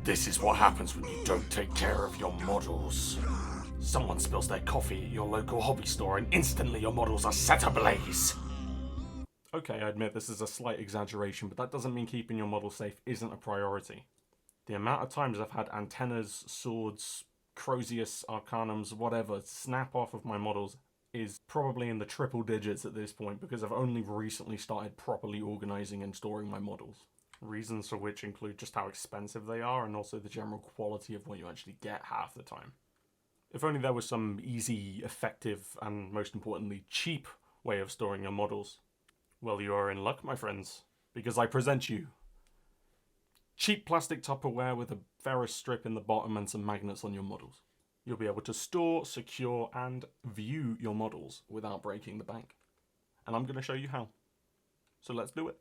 This is what happens when you don't take care of your models. Someone spills their coffee at your local hobby store and instantly your models are set ablaze. Okay, I admit this is a slight exaggeration, but that doesn't mean keeping your model safe isn't a priority. The amount of times I've had antennas, swords, Crozius, Arcanums, whatever, snap off of my models is probably in the triple digits at this point because I've only recently started properly organising and storing my models. Reasons for which include just how expensive they are and also the general quality of what you actually get half the time. If only there was some easy, effective, and most importantly, cheap way of storing your models. Well, you are in luck, my friends, because I present you cheap plastic Tupperware with a ferrous strip in the bottom and some magnets on your models. You'll be able to store, secure, and view your models without breaking the bank. And I'm going to show you how. So let's do it.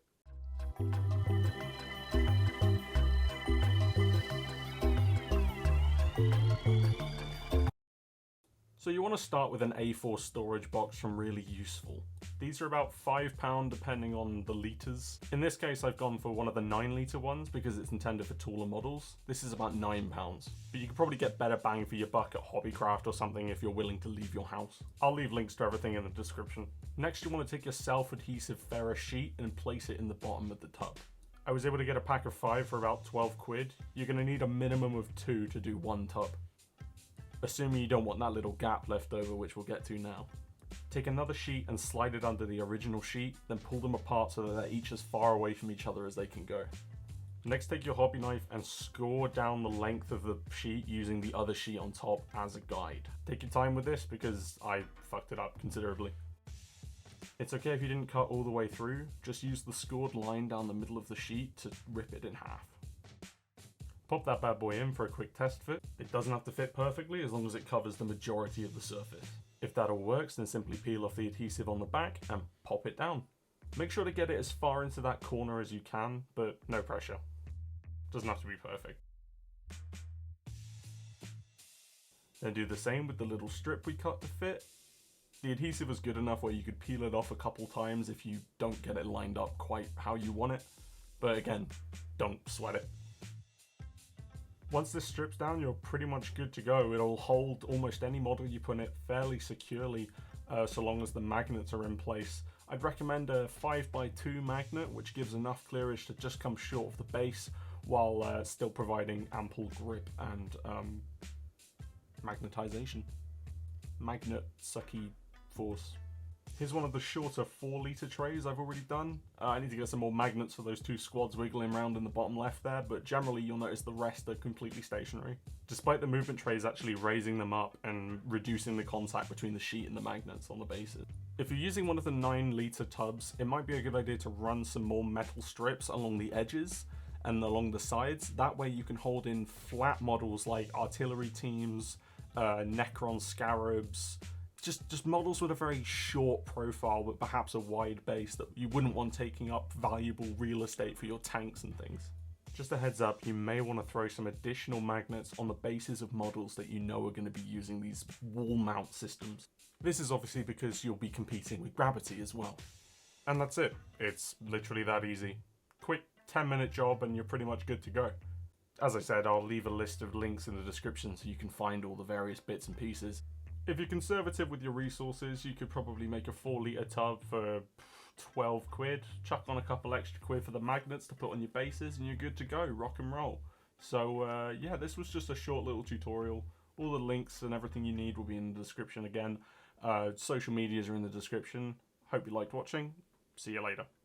So you want to start with an A4 storage box from Really Useful. These are about £5 depending on the litres. In this case I've gone for one of the 9-litre ones because it's intended for taller models. This is about £9, but you could probably get better bang for your buck at Hobbycraft or something if you're willing to leave your house. I'll leave links to everything in the description. Next you want to take your self-adhesive ferrous sheet and place it in the bottom of the tub. I was able to get a pack of 5 for about 12 quid. You're going to need a minimum of 2 to do one tub. Assuming you don't want that little gap left over, which we'll get to now. Take another sheet and slide it under the original sheet, then pull them apart so that they're each as far away from each other as they can go. Next, take your hobby knife and score down the length of the sheet using the other sheet on top as a guide. Take your time with this because I fucked it up considerably. It's okay if you didn't cut all the way through, just use the scored line down the middle of the sheet to rip it in half. Pop that bad boy in for a quick test fit. It doesn't have to fit perfectly as long as it covers the majority of the surface. If that all works, then simply peel off the adhesive on the back and pop it down. Make sure to get it as far into that corner as you can, but no pressure. Doesn't have to be perfect. Then do the same with the little strip we cut to fit. The adhesive was good enough where you could peel it off a couple times if you don't get it lined up quite how you want it. But again, don't sweat it. Once this strips down, you're pretty much good to go. It'll hold almost any model you put in it fairly securely, so long as the magnets are in place. I'd recommend a 5x2 magnet, which gives enough clearage to just come short of the base, while still providing ample grip and magnetization. Magnet sucky force. Here's one of the shorter 4-litre trays I've already done. I need to get some more magnets for those 2 squads wiggling around in the bottom left there, but generally you'll notice the rest are completely stationary. Despite the movement trays actually raising them up and reducing the contact between the sheet and the magnets on the bases. If you're using one of the 9-litre tubs, it might be a good idea to run some more metal strips along the edges and along the sides. That way you can hold in flat models like artillery teams, Necron scarabs, just models with a very short profile but perhaps a wide base that you wouldn't want taking up valuable real estate for your tanks and things. Just a heads up, you may want to throw some additional magnets on the bases of models that you know are going to be using these wall mount systems. This is obviously because you'll be competing with gravity as well. And that's it. It's literally that easy. Quick 10-minute job and you're pretty much good to go. As I said, I'll leave a list of links in the description so you can find all the various bits and pieces. If you're conservative with your resources, you could probably make a 4-litre tub for 12 quid, chuck on a couple extra quid for the magnets to put on your bases, and you're good to go, rock and roll. So yeah, this was just a short little tutorial. All the links and everything you need will be in the description again. Social medias are in the description. Hope you liked watching. See you later.